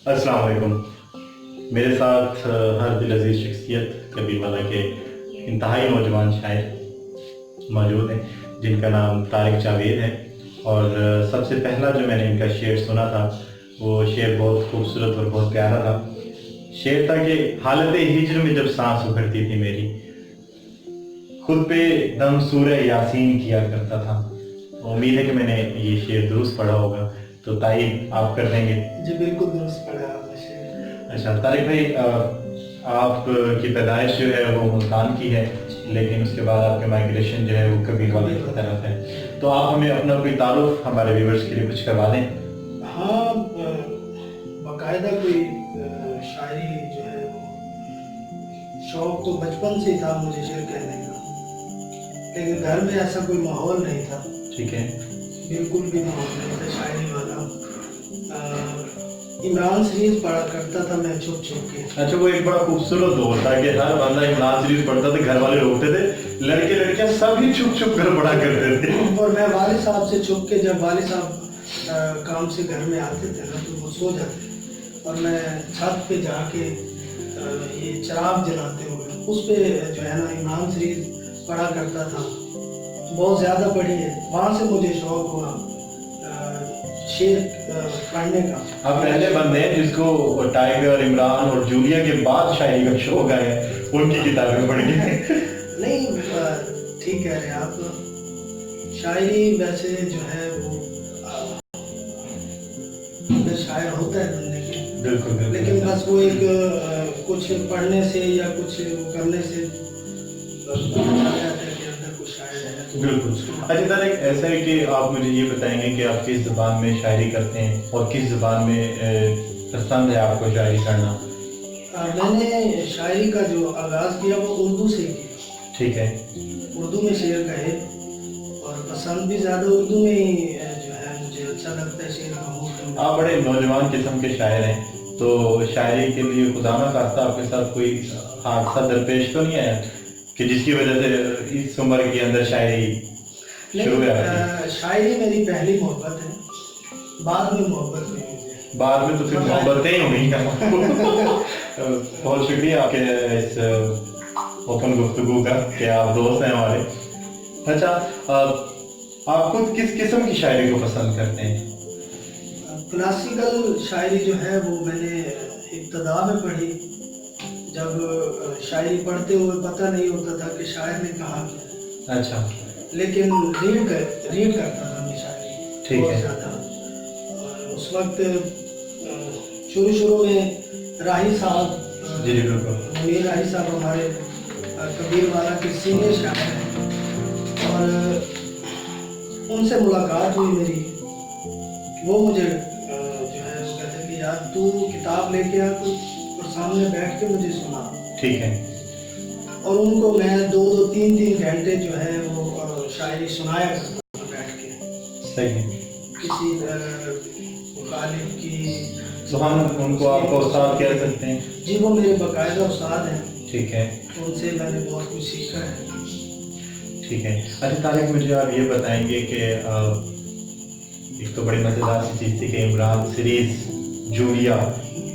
अस्सलाम वालेकुम। मेरे साथ हर दिल अजीज़ शख्सियत कबीर वाला के इंतहाई नौजवान शायर मौजूद हैं जिनका नाम तारिक जावेद है। और सबसे पहला जो मैंने इनका शेर सुना था वो शेर बहुत खूबसूरत और बहुत प्यारा था। शेर था कि हालत हिज्र में जब सांस उखड़ती थी मेरी, खुद पे दम सूरह यासीन किया करता था। उम्मीद है कि मैंने ये शेर दुरुस्त पढ़ा होगा, तो तारीफ आप कर देंगे? जी बिल्कुल दुरुस्त पढ़ा आपने शेर। अच्छा तारिक भाई, आप की पैदाइश जो है वो मुल्तान की है, लेकिन उसके बाद आपके माइग्रेशन जो है वो कबीर वाले की तरफ है। तो आप हमें अपना कोई तारुफ हमारे व्यूवर्स के लिए कुछ करवा दें। हाँ, बाकायदा कोई शायरी जो है वो शौक तो बचपन से ही था मुझे शेर कहने का, लेकिन घर में ऐसा कोई माहौल नहीं था। ठीक है। बिल्कुल भी माहौल नहीं था शायरी वाला। इमरान सीरीज पढ़ा करता था मैं छुप छुप के। अच्छा, वो एक बड़ा खूबसूरत दौर था कि हर बंदा इमरान सीरीज पढ़ता था, घर वाले रोकते थे, लड़के लड़कियां सभी छुप छुप कर पढ़ा करते थे। और मैं वालिद साहब से छुप के, जब वालिद साहब काम से घर में आते थे ना तो वो सो जाते और मैं छत पे जाके ये चिराग जलाते हुए उस पे जो है ना इमरान सीरीज पढ़ा करता था। बहुत ज़्यादा पढ़ी है, वहाँ से मुझे शौक हुआ शेर पढ़ने का। आप पहले बंदे हैं जिसको टाइगर, इमरान और जूलिया के बाद शायरी का शौक आया, उनकी किताबें पढ़ के। नहीं, ठीक कह रहे हैं आप। शायरी वैसे जो है वो शायर होता है बनने के, बिल्कुल, लेकिन बस वो एक कुछ पढ़ने से या कुछ करने से बिल्कुल। अच्छा तारिक, ऐसा है कि आप मुझे ये बताएंगे कि आप किस ज़बान में शायरी करते हैं और किस ज़बान में पसंद है आपको शायरी करना? मैंने शायरी का जो आगाज़ किया वो उर्दू से किया। ठीक है। उर्दू में शेर कहे और पसंद भी ज़्यादा उर्दू में ही जो है, मुझे अच्छा लगता है शेर कहूँ। आप बड़े नौजवान किस्म के शायर हैं, तो शायरी के लिए खुदा ना खास्ता आपके साथ कोई हादसा दरपेश तो नहीं आया कि जिसकी वजह से इस उम्र के अंदर शायरी शुरू हुई? शायरी मेरी पहली मोहब्बत है, बाद में मोहब्बत हुई मुझे। बाद में तो फिर मोहब्बतें ही होंगी। बहुत शुक्रिया आपके इस ओपन गुफ्तगू का कि आप दोस्त हैं हमारे। अच्छा, आप खुद किस किस्म की शायरी को पसंद करते हैं? क्लासिकल शायरी जो है वो मैंने इब्तदा में पढ़ी, जब शायरी पढ़ते हुए पता नहीं होता था कि शायर ने कहा क्या। अच्छा। लेकिन रीड करता था मैं शायरी। ठीक है। ज़्यादा उस वक्त शुरू में राही साहब, जी बिल्कुल, मुनीर राही साहब हमारे कबीर वाला के सीनियर शायर हैं, और उनसे मुलाकात हुई मेरी। वो मुझे जो है वो कहते कि यार तू किताब लेके आ तू, और सामने बैठ के मुझे सुना। ठीक है। और उनको मैं 2-2, 3-3 घंटे जो है वो शायरी सुनाया करता था बैठ के। सही है। किसी गालिब की। तो हम उनको आपको उस्ताद कह सकते हैं? जी, वो मेरे बाकायदा उस्ताद हैं। ठीक है। उनसे मैंने बहुत कुछ सीखा है। ठीक है। अच्छा तारिक, मुझे आप ये बताएंगे कि एक तो बड़ी मज़ेदार सी चीज़ थी कि Imran series, Julia,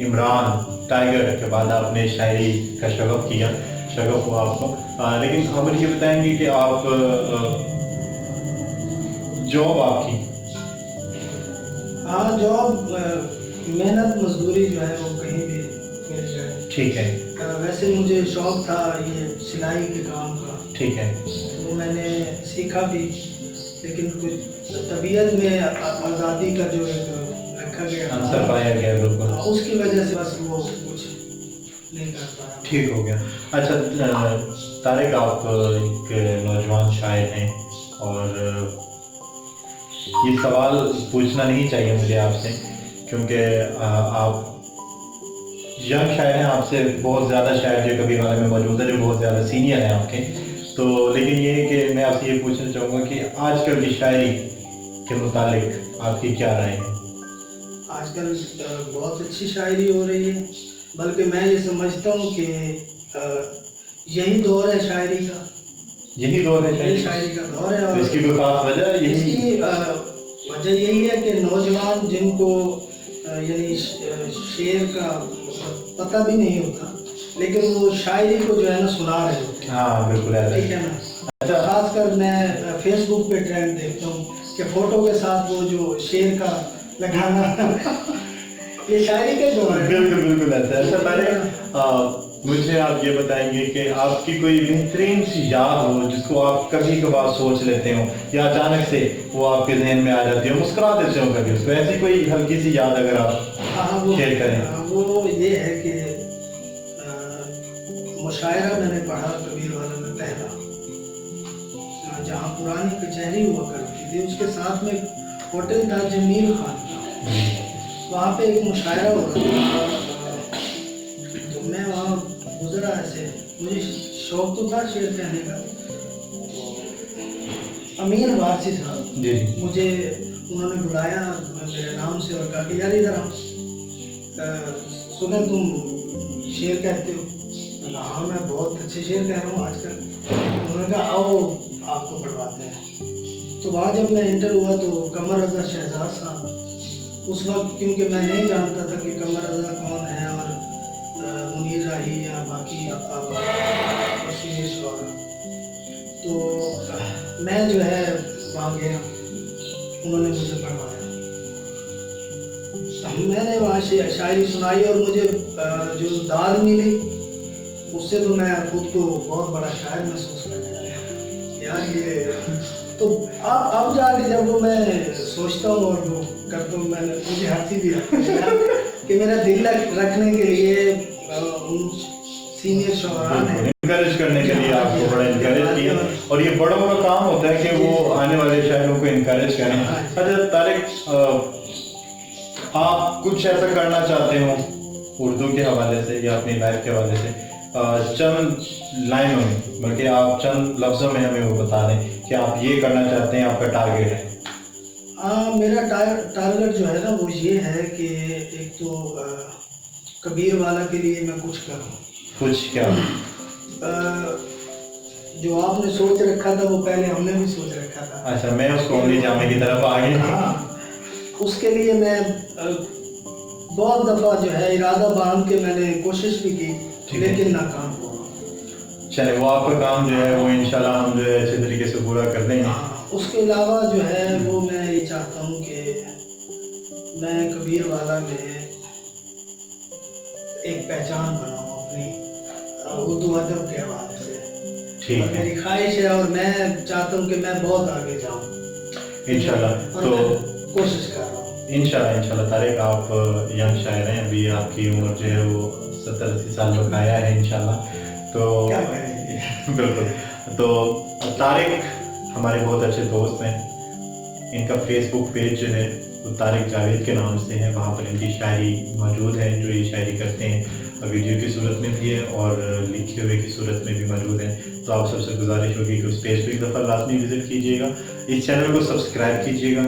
Imran, tiger के बाद आपने शायरी का शगफ हुआ आपको। लेकिन आप मुझे ये बताएंगे कि आप जॉब आपकी? हाँ, जॉब मेहनत मजदूरी जो है वो कहीं भी मिल जाए। ठीक है। वैसे मुझे शौक था ये सिलाई के काम का। ठीक है। वो मैंने सीखा भी, लेकिन कुछ तबीयत में आज़ादी का जो एक रखा गया आंसर पाया गया, बिल्कुल, उसकी वजह से बस वो कुछ नहीं कर पाया। ठीक हो गया। अच्छा तारिक, आप एक नौजवान शायर हैं और ये सवाल पूछना नहीं चाहिए मुझे आपसे, क्योंकि आप यंग शायर हैं, आपसे बहुत ज़्यादा शायर जो कबीर वाले में मौजूद है जो बहुत ज़्यादा सीनियर हैं आपके। तो लेकिन ये है कि मैं आपसे ये पूछना चाहूँगा कि आजकल की शायरी के मुतालिक आपकी क्या राय है? आजकल बहुत अच्छी शायरी हो रही है, बल्कि मैं ये समझता हूँ कि यही दौर है शायरी का। यही दौर है शायरी का दौर है। और इसकी कोई खास वजह? इसकी वजह यही है कि नौजवान जिनको यानी शेर का पता भी नहीं होता, लेकिन वो शायरी को जो है ना सुना रहे होते हैं। हाँ बिल्कुल ऐसा ठीक है ना। खासकर मैं फेसबुक पे ट्रेंड देखता हूँ कि फोटो के साथ वो जो शेर का लगाना ये शायरी के जो है। बिल्कुल बिल्कुल ऐसा ऐसा पहले मुझे आप ये बताएंगे कि आपकी कोई बेहतरीन सी याद हो जिसको आप कभी कभार सोच लेते हो या अचानक से वो आपके जहन में आ जाती हो, मुस्कुरा देते हो कभी उसको, ऐसी कोई हल्की सी याद अगर आप शेयर करें। वो ये है कि मुशायरा मैंने पढ़ा कबीर वाला में पहला, जहाँ पुरानी कचहरी हुआ करती थी, उसके साथ में होटल था जमील खान का, वहाँ पे एक मुशायरा हुआ था। तो मैं वहाँ गुजरा ऐसे, मुझे शौक तो था शेर कहने का। अमीर वारसी साहब जी मुझे उन्होंने बुलाया मेरे नाम से और कहा कि यार इधर आओ, सुने तुम शेर कहते हो? मैंने कहा हाँ मैं बहुत अच्छे शेर कह रहा हूँ आजकल। उन्होंने कहा आओ आपको पढ़वाते हैं। तो वहाँ जब मैं इंटर हुआ तो कमर रज़ा शहजाद साहब, उस वक्त क्योंकि मैं नहीं जानता था कि कमर रज़ा कौन है और मुनीर राही या बाकी वसीम शौरा, तो मैं जो है वहाँ गया, उन्होंने मुझे पढ़वाया। मैंने वहाँ से शायरी सुनाई और मुझे जो दाद मिली उससे तो मैं खुद को बहुत बड़ा शायर महसूस करने लगा यार ये। तो अब जाके जब वो मैं सोचता हूँ और वो करता हूँ, मैंने मुझे हंसी भी आती है कि मेरा दिल रखने के लिए उन सीनियर शोहरा ने इनकरेज करने के लिए आपको बड़ा इनकरेज किया, और ये बड़ा बड़ा काम होता है कि वो आने वाले शायरों को इनकरेज करें। अच्छा तारिक, आप कुछ ऐसा करना चाहते हो उर्दू के हवाले से या अपनी लाइफ के हवाले से, चंद लाइनों में, बल्कि आप चंद लफ्ज़ों में हमें वो बता दें कि आप ये करना चाहते हैं, आपका टारगेट है? मेरा टारगेट जो है ना वो ये है कि एक तो कबीर वाला के लिए मैं कुछ करूँ। कुछ क्या? जो आपने सोच रखा था वो पहले हमने भी सोच रखा था। अच्छा, मैं उसको अमली जामे की तरफ आ गया। हाँ, उसके लिए मैं बहुत दफ़ा जो है इरादा बांध के मैंने कोशिश भी की, लेकिन नाकाम हुआ। चले, वो आपका काम जो है वो इंशाल्लाह हम जो है अच्छे तरीके से पूरा कर देंगे। उसके अलावा जो है वो मैं ये चाहता हूँ कि मैं कबीर वाला में एक पहचान बनाऊँ अपनी उर्दू अदब के हवाले से। ठीक है, मेरी ख्वाहिश है और मैं चाहता हूँ कि मैं बहुत आगे जाऊँ इंशाल्लाह। तो कोशिश कर रहा हूँ इंशाल्लाह तारिक, आप यंग शायर हैं, अभी आपकी उम्र जो है वो 70-80 साल में आया है इंशाल्लाह। तो बिल्कुल, तो तारिक हमारे बहुत अच्छे दोस्त हैं, इनका फेसबुक पेज जो है वो तारिक जावेद के नाम से है, वहाँ पर इनकी शायरी मौजूद है, जो ये शायरी करते हैं वीडियो की सूरत में भी है और लिखे हुए की सूरत में भी मौजूद है। तो आप सबसे गुजारिश होगी कि उस पेज पर एक दफ़ा लाजमी विज़िट कीजिएगा, इस चैनल को सब्सक्राइब कीजिएगा,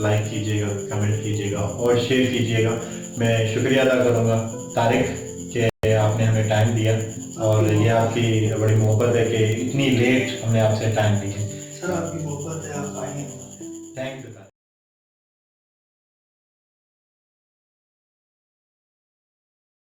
लाइक कीजिएगा, कमेंट कीजिएगा और शेयर कीजिएगा। मैं शुक्रिया अदा करूँगा तारिक कि आपने हमें टाइम दिया, और ये आपकी बड़ी मोहब्बत है कि इतनी लेट हमने आपसे टाइम लिया। सर आपकी मोहब्बत है, आप आएंगे।